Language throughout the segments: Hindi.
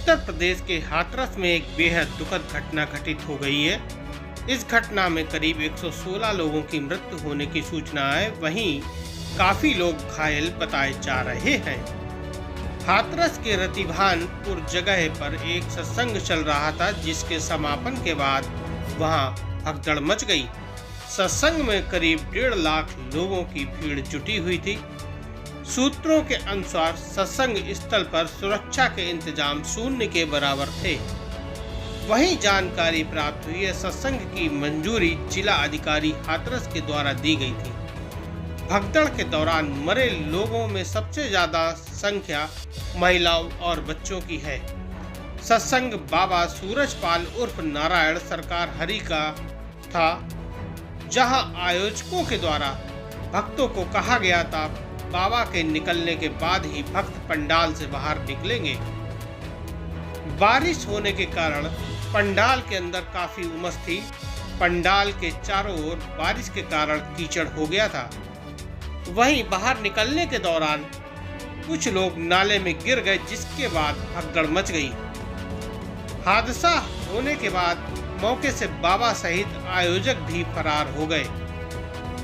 उत्तर प्रदेश के हाथरस में एक बेहद दुखद घटना घटित हो गई है। इस घटना में करीब 116 लोगों की मृत्यु होने की सूचना है, वहीं काफी लोग घायल बताए जा रहे हैं। हाथरस के रतिभानपुर जगह पर एक सत्संग चल रहा था, जिसके समापन के बाद वहां भगदड़ मच गई। सत्संग में करीब 1.5 लाख लोगों की भीड़ जुटी हुई थी। सूत्रों के अनुसार सत्संग स्थल पर सुरक्षा के इंतजाम शून्य के बराबर थे। वहीं जानकारी प्राप्त हुई है, सत्संग की मंजूरी जिला अधिकारी हाथरस के द्वारा दी गई थी। भगदड़ के दौरान मरे लोगों में सबसे ज्यादा संख्या महिलाओं और बच्चों की है। सत्संग बाबा सूरजपाल उर्फ नारायण सरकार हरि का था, जहां आयोजकों के द्वारा भक्तों को कहा गया था बाबा के निकलने के बाद ही भक्त पंडाल से बाहर निकलेंगे। बारिश होने के कारण पंडाल के अंदर काफी उमस थी। पंडाल के चारों ओर बारिश के कारण कीचड़ हो गया था। वहीं बाहर निकलने के दौरान कुछ लोग नाले में गिर गए, जिसके बाद भगदड़ मच गई। हादसा होने के बाद मौके से बाबा सहित आयोजक भी फरार हो गए।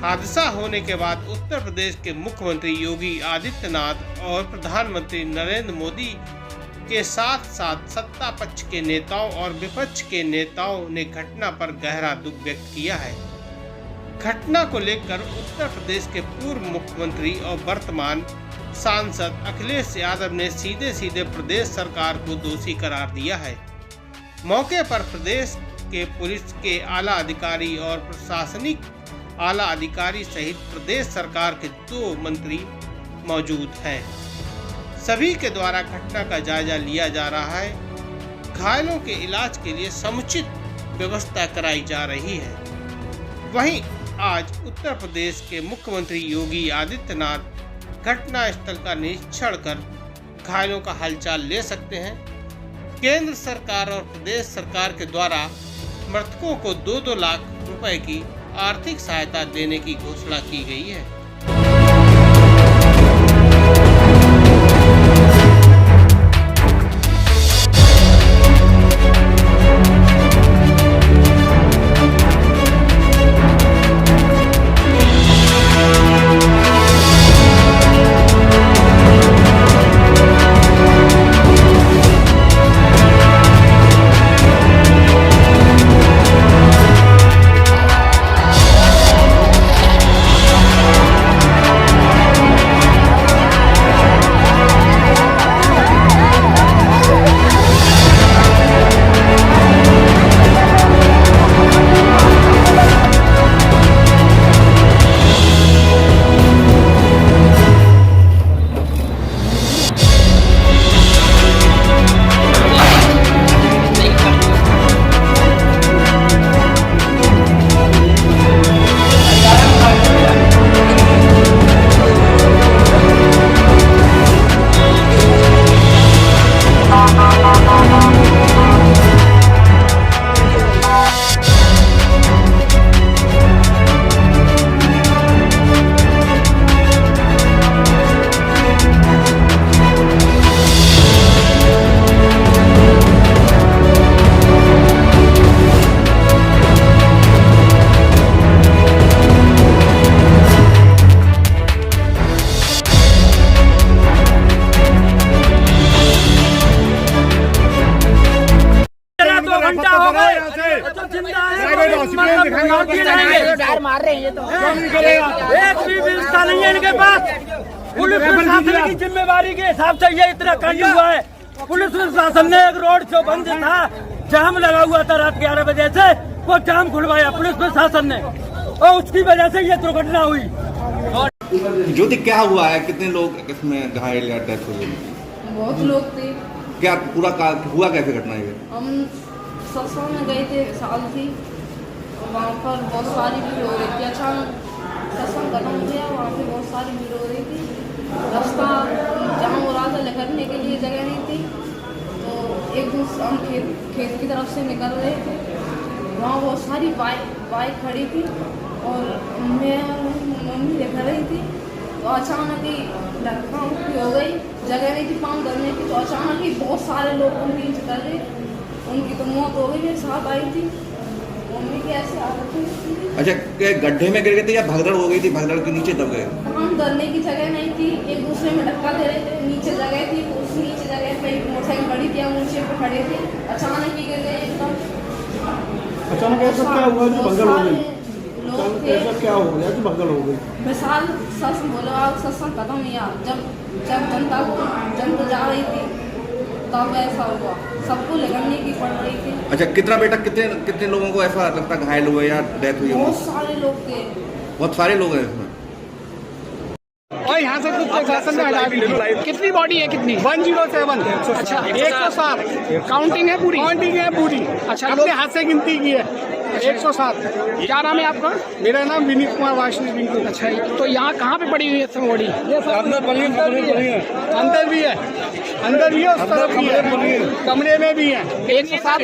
हादसा होने के बाद उत्तर प्रदेश के मुख्यमंत्री योगी आदित्यनाथ और प्रधानमंत्री नरेंद्र मोदी के साथ साथ सत्ता पक्ष के नेताओं और विपक्ष के नेताओं ने घटना पर गहरा दुख व्यक्त किया है। घटना को लेकर उत्तर प्रदेश के पूर्व मुख्यमंत्री और वर्तमान सांसद अखिलेश यादव ने सीधे प्रदेश सरकार को दोषी करार दिया है। मौके पर प्रदेश के पुलिस के आला अधिकारी और प्रशासनिक आला अधिकारी सहित प्रदेश सरकार के 2 मंत्री मौजूद हैं। सभी के द्वारा घटना का जायजा लिया जा रहा है। घायलों के इलाज के लिए समुचित व्यवस्था कराई जा रही है। वहीं आज उत्तर प्रदेश के मुख्यमंत्री योगी आदित्यनाथ घटना स्थल का निरीक्षण कर घायलों का हालचाल ले सकते हैं। केंद्र सरकार और प्रदेश सरकार के द्वारा मृतकों को 2-2 लाख रुपए की आर्थिक सहायता देने की घोषणा की गई है। मार रहे हैं ये तो एक भी व्यवस्था नहीं है इनके पास। पुलिस प्रशासन की जिम्मेवारी के हिसाब से ये इतना कांड हुआ है। पुलिस प्रशासन ने एक रोड जो बंद था, जाम लगा हुआ था रात 11 बजे से, वो जाम खुलवाया पुलिस प्रशासन ने और उसकी वजह से ये दुर्घटना हुई। ज्योति, क्या हुआ है? कितने लोग इसमें घायल या डेथ हुई? बहुत लोग थे। क्या पूरा हुआ कैसे घटना है? हम सत्संग में गए थे, साल थी, वहाँ पर बहुत सारी भीड़ हो रही थी। अचानक सत्संग खत्म हो गया, वहाँ पे बहुत सारी भीड़ हो रही थी। रास्ता जहाँ हो रहा था निकलने के लिए जगह नहीं थी, तो एक दूसरे हम खेत की तरफ से निकल रहे थे। वहाँ बहुत सारी बाइक खड़ी थी और मैं मम्मी देख रही थी, तो अचानक ही धक्का मुक्की हो गई, जगह नहीं थी पाँव धरने की, तो अचानक ही बहुत सारे लोग उनके नीचे कर गए। उनकी तो मौत हो गई, मेरे साथ आई थी, मम्मी की ऐसे हालत हुई। अच्छा, क्या गड्ढे में गिर गए थे या भगदड़ हो गई थी, भगदड़ के नीचे दब गए? पाँव धरने की जगह नहीं थी, एक दूसरे में धक्का दे रहे थे, नीचे जगह थी, उस नीचे जगह पे मोटरसाइकिल खड़ी थी, हम ऊंचे पे खड़े थे, अचानक ही गिर गए एकदम। अचानक ऐसा क्या हुआ कि भगदड़ हो गई? लोग थे, ऐसा क्या हो गया कि भगदड़ हो गई? मिसाल सच बोलो, आप सत्संग खत्म हुआ, जब जनता जा रही थी तब ऐसा हुआ, सबको लगने की पड़ रही थी। अच्छा, कितना बेटा, कितने लोगों को ऐसा लगता घायल हुए या डेथ हुई? बहुत सारे लोग थे। बहुत सारे लोग हैं इसमें। और यहाँ से कुछ प्रशासन ने हटा दी। कितनी बॉडी है? कितनी? 107। अच्छा, 107 काउंटिंग है पूरी? काउंटिंग है पूरी। अच्छा, अपने हाथ से गिनती की है 107। क्या नाम है आपका? मेरा नाम विनीत कुमार वाशनी बिंकू। अच्छा, तो यहाँ कहाँ पे पड़ी हुई है बॉडी? अंदर भी है, अंदर भी है, उस तरफ भी है, कमरे में भी है। 107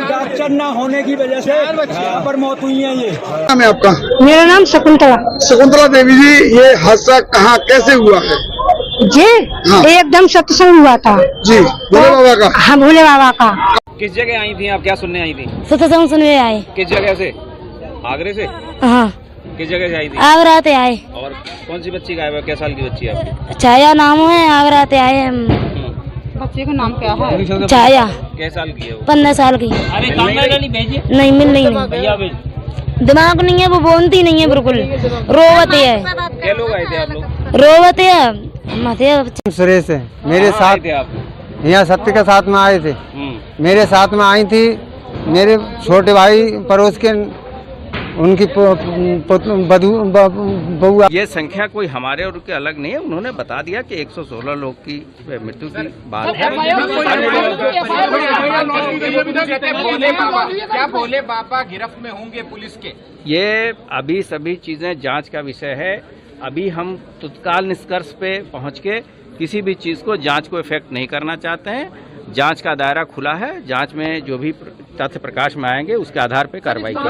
डॉक्टर न होने की वजह से यहाँ पर मौत हुई है। ये नाम है आपका? मेरा नाम शकुंतला। शकुंतला देवी जी, ये हादसा कहाँ कैसे हुआ है? जी हाँ। एकदम सत्संग हुआ था जी, भोले बाबा का? हाँ, भोले बाबा का। किस जगह आई थी आप? क्या सुनने आई थी? सत्संग सुनने आए। किस जगह से? आगरे से? हाँ, किस जगह से आई थी? आगरा से आए। और कौन सी बच्ची गायब है? क्या साल की बच्ची है आपकी? छाया नाम है, आगरा से आए हम। बच्चे का नाम क्या है? छाया। क्या साल की है वो? 15 साल की। अरे नहीं मिल नहीं, दिमाग नहीं है, वो बोलती नहीं है बिल्कुल, रोवते है। क्या लोग आए थे आप लोग? रोवते है। सुरेश है मेरे कहाँ साथ, आए थे आप? यहाँ सत्य के साथ में आए थे। मेरे साथ में आई थी मेरे छोटे भाई पड़ोस के, उनकी बहू। ये संख्या कोई हमारे और के अलग नहीं है। उन्होंने बता दिया कि 116 लोग की मृत्यु की बात है। क्या भोले बाबा गिरफ्त में होंगे पुलिस के? ये अभी सभी चीजें जांच का विषय है। अभी हम तत्काल निष्कर्ष पे पहुंच के किसी भी चीज को, जांच को इफेक्ट नहीं करना चाहते हैं। जांच का दायरा खुला है, जांच में जो भी तथ्य प्रकाश में आएंगे उसके आधार पे कार्रवाई की।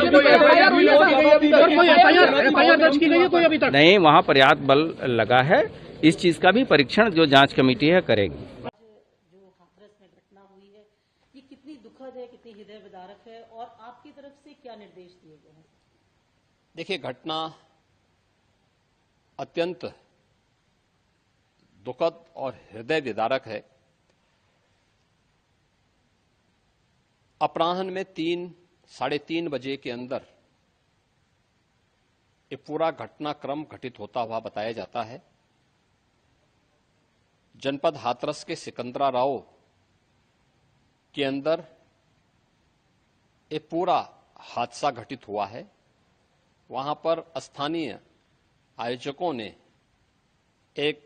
नहीं, वहाँ पर्याप्त बल लगा है। इस चीज का भी परीक्षण जो जांच कमेटी है करेगी। जो हाथरस में घटना हुई है, ये कितनी दुखद है, कितनी हृदय विदारक है, और आपकी तरफ से क्या निर्देश दिए गए हैं? देखिए, घटना अत्यंत दुखद और हृदय विदारक है। अपराह्न में 3-3:30 बजे के अंदर ये पूरा घटनाक्रम घटित होता हुआ बताया जाता है। जनपद हाथरस के सिकंदरा राव के अंदर ये पूरा हादसा घटित हुआ है। वहां पर स्थानीय आयोजकों ने एक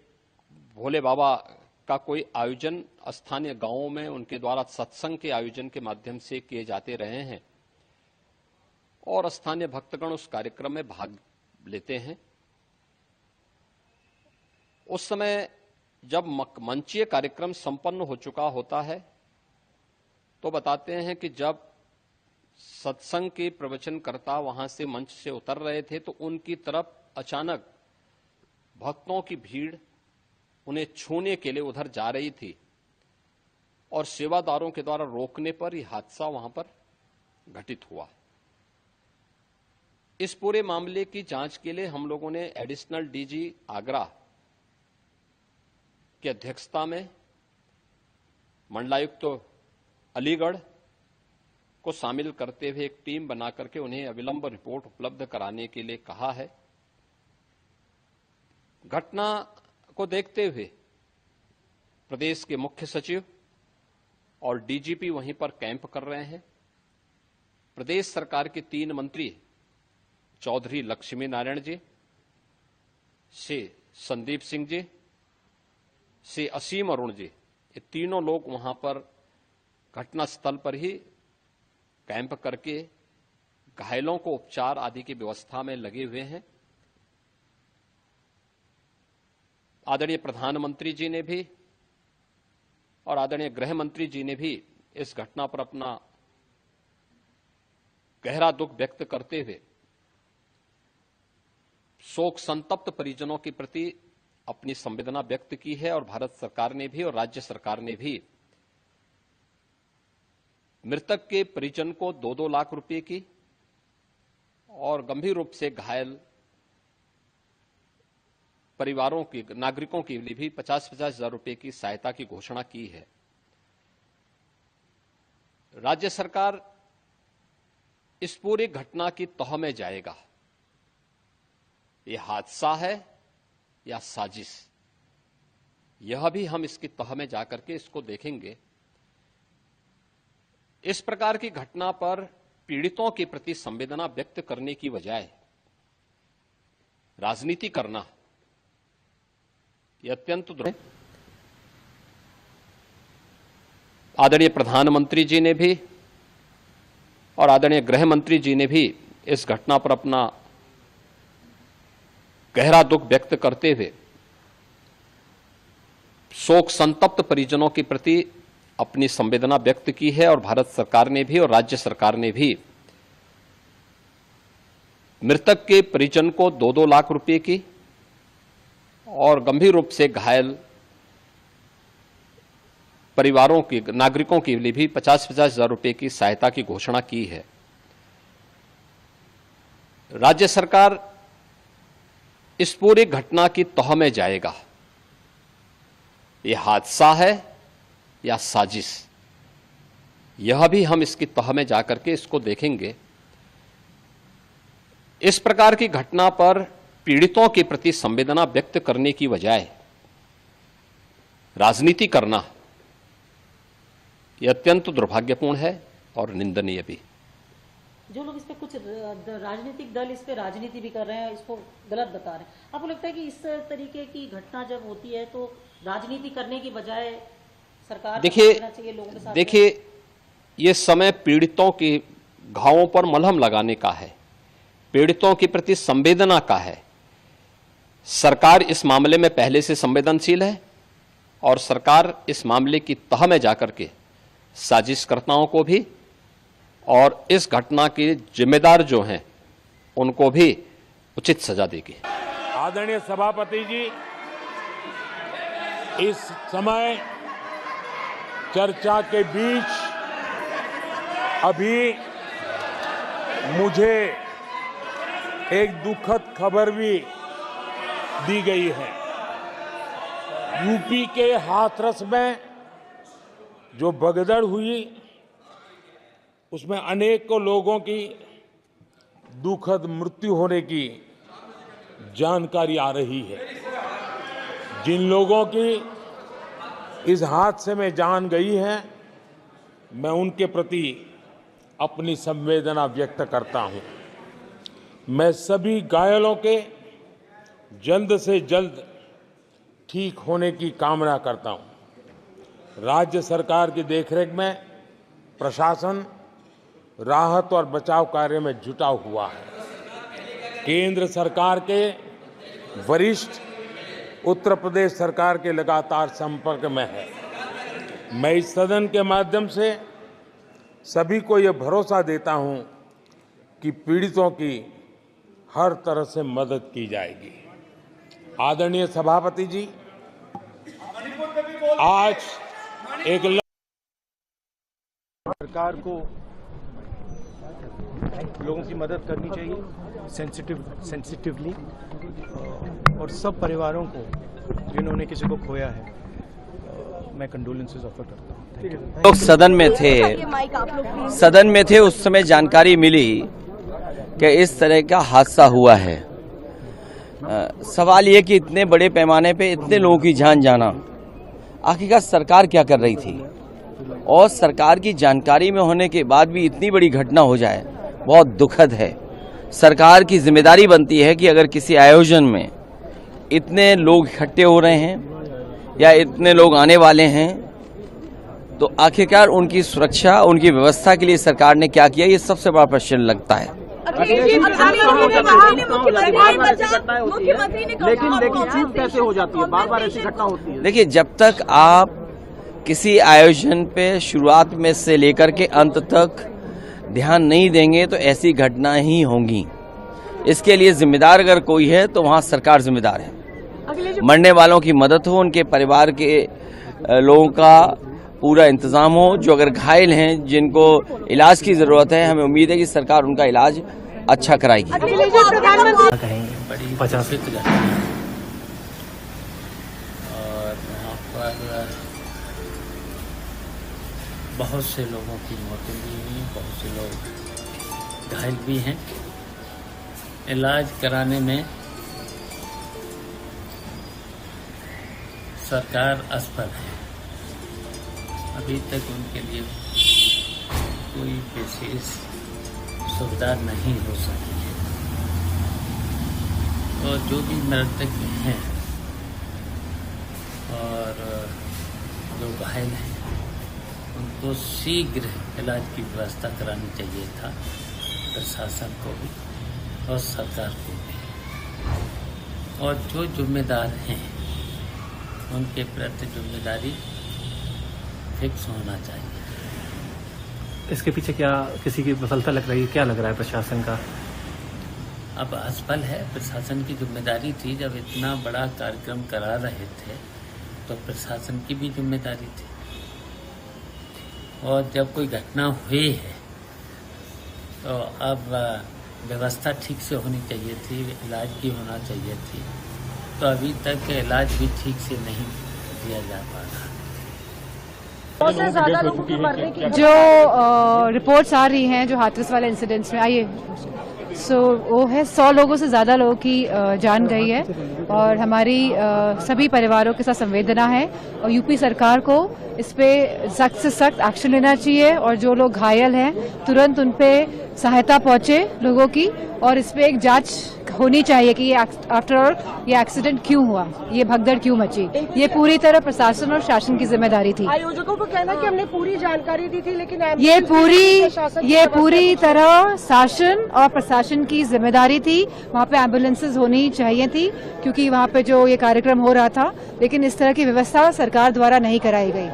भोले बाबा का कोई आयोजन स्थानीय गांवों में उनके द्वारा सत्संग के आयोजन के माध्यम से किए जाते रहे हैं और स्थानीय भक्तगण उस कार्यक्रम में भाग लेते हैं। उस समय जब मंचीय कार्यक्रम संपन्न हो चुका होता है तो बताते हैं कि जब सत्संग के प्रवचनकर्ता वहां से मंच से उतर रहे थे तो उनकी तरफ अचानक भक्तों की भीड़ उन्हें छूने के लिए उधर जा रही थी और सेवादारों के द्वारा रोकने पर यह हादसा वहां पर घटित हुआ। इस पूरे मामले की जांच के लिए हम लोगों ने एडिशनल डीजी आगरा की अध्यक्षता में मंडलायुक्त अलीगढ़ को शामिल करते हुए एक टीम बना करके उन्हें अविलंब रिपोर्ट उपलब्ध कराने के लिए कहा है। घटना को देखते हुए प्रदेश के मुख्य सचिव और डीजीपी वहीं पर कैंप कर रहे हैं। प्रदेश सरकार के 3 मंत्री चौधरी लक्ष्मी नारायण जी, श्री संदीप सिंह जी, श्री असीम अरुण जी, ये तीनों लोग वहां पर घटनास्थल पर ही कैंप करके घायलों को उपचार आदि की व्यवस्था में लगे हुए हैं। आदरणीय प्रधानमंत्री जी ने भी और आदरणीय गृह मंत्री जी ने भी इस घटना पर अपना गहरा दुख व्यक्त करते हुए शोक संतप्त परिजनों के प्रति अपनी संवेदना व्यक्त की है और भारत सरकार ने भी और राज्य सरकार ने भी मृतक के परिजन को 2-2 लाख रुपए की और गंभीर रूप से घायल परिवारों की नागरिकों के लिए भी 50-50 हजार रुपए की सहायता की घोषणा की है। राज्य सरकार इस पूरी घटना की तह में जाएगा। ये हादसा है या साजिश, यह भी हम इसकी तह में जाकर के इसको देखेंगे। इस प्रकार की घटना पर पीड़ितों के प्रति संवेदना व्यक्त करने की बजाय राजनीति करना यह अत्यंत दुर्भाग्य। आदरणीय प्रधानमंत्री जी ने भी और आदरणीय गृह मंत्री जी ने भी इस घटना पर अपना गहरा दुख व्यक्त करते हुए शोक संतप्त परिजनों के प्रति अपनी संवेदना व्यक्त की है और भारत सरकार ने भी और राज्य सरकार ने भी मृतक के परिजन को 2-2 लाख रुपए की और गंभीर रूप से घायल परिवारों की नागरिकों के लिए भी 50-50 हजार रुपए की सहायता की घोषणा की है। राज्य सरकार इस पूरी घटना की तह में जाएगा। यह हादसा है या साजिश, यह भी हम इसकी तह में जाकर के इसको देखेंगे। इस प्रकार की घटना पर पीड़ितों के प्रति संवेदना व्यक्त करने की बजाय राजनीति करना यह अत्यंत दुर्भाग्यपूर्ण है और निंदनीय भी। जो लोग इस पे कुछ राजनीतिक दल इस पे राजनीति भी कर रहे हैं, इसको गलत बता रहे हैं, आपको लगता है कि इस तरीके की घटना जब होती है तो राजनीति करने की बजाय सरकार देखिए ये समय पीड़ितों के घावों पर मलहम लगाने का है, पीड़ितों के प्रति संवेदना का है। सरकार इस मामले में पहले से संवेदनशील है और सरकार इस मामले की तह में जाकर के साजिशकर्ताओं को भी और इस घटना के जिम्मेदार जो हैं उनको भी उचित सजा देगी। आदरणीय सभापति जी, इस समय चर्चा के बीच अभी मुझे एक दुखद खबर भी दी गई है। यूपी के हाथरस में जो भगदड़ हुई उसमें अनेकों लोगों की दुखद मृत्यु होने की जानकारी आ रही है। जिन लोगों की इस हादसे में जान गई है, मैं उनके प्रति अपनी संवेदना व्यक्त करता हूं। मैं सभी घायलों के जल्द से जल्द ठीक होने की कामना करता हूं। राज्य सरकार की देखरेख में प्रशासन राहत और बचाव कार्य में जुटा हुआ है। केंद्र सरकार के वरिष्ठ उत्तर प्रदेश सरकार के लगातार संपर्क में है। मैं इस सदन के माध्यम से सभी को यह भरोसा देता हूं कि पीड़ितों की हर तरह से मदद की जाएगी। आदरणीय सभापति जी, आज एक सरकार को लोगों की मदद करनी चाहिए सेंसिटिवली, और सब परिवारों को जिन्होंने किसी को खोया है मैं कंडोलेंसेस ऑफर करता हूँ। लोग सदन में थे उस समय जानकारी मिली कि इस तरह का हादसा हुआ है। सवाल ये कि इतने बड़े पैमाने पे इतने लोगों की जान जाना, आखिरकार सरकार क्या कर रही थी, और सरकार की जानकारी में होने के बाद भी इतनी बड़ी घटना हो जाए, बहुत दुखद है। सरकार की जिम्मेदारी बनती है कि अगर किसी आयोजन में इतने लोग इकट्ठे हो रहे हैं या इतने लोग आने वाले हैं, तो आखिरकार उनकी सुरक्षा, उनकी व्यवस्था के लिए सरकार ने क्या किया, ये सबसे बड़ा प्रश्न लगता है। लेकिन चूक कैसे हो जाती है, बार बार ऐसी घटना होती है। देखिए, जब तक आप किसी आयोजन पे शुरुआत में से लेकर के अंत तक ध्यान नहीं देंगे तो ऐसी घटना ही होंगी। इसके लिए जिम्मेदार अगर कोई है तो वहाँ सरकार जिम्मेदार है। मरने वालों की मदद हो, उनके परिवार के लोगों का पूरा इंतजाम हो। जो अगर घायल हैं, जिनको इलाज की जरूरत है, हमें उम्मीद है कि सरकार उनका इलाज अच्छा कराएगी। बड़ी 50 और वहाँ पर बहुत से लोगों की मौतें भी हुई, बहुत से लोग घायल भी हैं। इलाज कराने में सरकार असफल है। अभी तक उनके लिए कोई विशेष सुविधा नहीं हो सकी है। और जो भी मृतक हैं और जो घायल हैं, उनको शीघ्र इलाज की व्यवस्था करानी चाहिए था, प्रशासन को भी और सरकार को भी। और जो जिम्मेदार हैं, उनके प्रति जिम्मेदारी फिक्स होना चाहिए। इसके पीछे क्या किसी की विफलता लग रही है? क्या लग रहा है प्रशासन का? अब असफल है। प्रशासन की जिम्मेदारी थी, जब इतना बड़ा कार्यक्रम करा रहे थे तो प्रशासन की भी जिम्मेदारी थी। और जब कोई घटना हुई है तो अब व्यवस्था ठीक से होनी चाहिए थी, इलाज भी होना चाहिए थी। तो अभी तक इलाज भी ठीक से नहीं दिया जा पा रहा। से ज्यादा लोगों के मरने की जो रिपोर्ट्स आ रही हैं, जो हाथरस वाले इंसिडेंट्स में आइए, वो है 100 लोगों से ज्यादा लोगों की जान गई है। और हमारी सभी परिवारों के साथ संवेदना है और यूपी सरकार को इस पे सख्त से सख्त एक्शन लेना चाहिए। और जो लोग घायल हैं, तुरंत उन पे सहायता पहुंचे लोगों की, और इस पे एक जांच होनी चाहिए कि ये आफ्टर ऑल ये एक्सीडेंट क्यों हुआ, ये भगदड़ क्यों मची। ये पूरी तरह प्रशासन और शासन की जिम्मेदारी थी। आयोजकों को कहना कि हमने पूरी जानकारी दी थी, लेकिन ये पूरी तरह शासन और प्रशासन की जिम्मेदारी थी। वहाँ पे एम्बुलेंसेज होनी चाहिए थी, क्योंकि वहाँ पे जो ये कार्यक्रम हो रहा था, लेकिन इस तरह की व्यवस्था सरकार द्वारा नहीं कराई गई।